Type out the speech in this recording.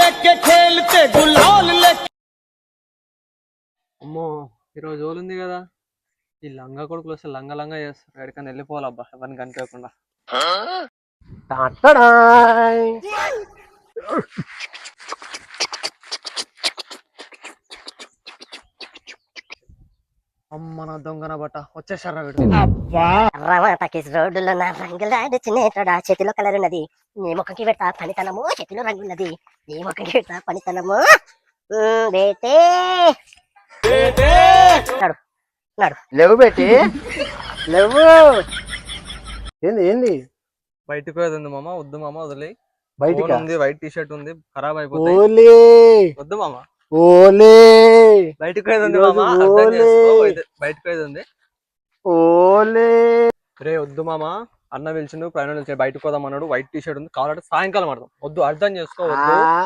लेके खेलते गुलाल लेके। అమ్మో ఈరోజు ఉంది కదా, ఈ లంగా కొడుకులు వస్తే లంగా లంగా చేస్తారు. ఎక్కడికైనా వెళ్ళిపోవాలబ్బా ఎవరిని కనిపించకుండా. టటడాయ్. అమ్మ నా దొంగన బట్ట వచ్చేసారా వీడు. రవాటకి రోడ్డులో నా రంగులాడు చిన్నేటోడా చేతిలో కలర్ ఉన్నది, నీ ముఖంకి పెడతా పనితనము, చేతిలో రంగున్నది నీ ముఖంకి పెడతా పనితనము. బేటే నడు నడు. లేవు బేటి లేవు. ఏంది ఏంది బయటకు పోయేది ఉంది మామ, వద్దు మామ వదిలే. బయటికి ఉంది, వైట్ టీ షర్ట్ ఉంది, ఖరాబ్ అయిపోతుంది. ఓలే వద్దు మామ. ఓలే బయటకు పోయేది ఉంది మామ, అర్థం చేసుకో. బయటకు పోయేది ఉంది. ఓలే రే వద్దు మామ, అన్న పిలిచిండు, ప్రయాణం బయటకు పోదాం అన్నాడు. వైట్ టీ షర్ట్ ఉంది, కావాలంటే సాయంకాలం ఆడదాం. వద్దు, అర్థం చేసుకో. వద్దు.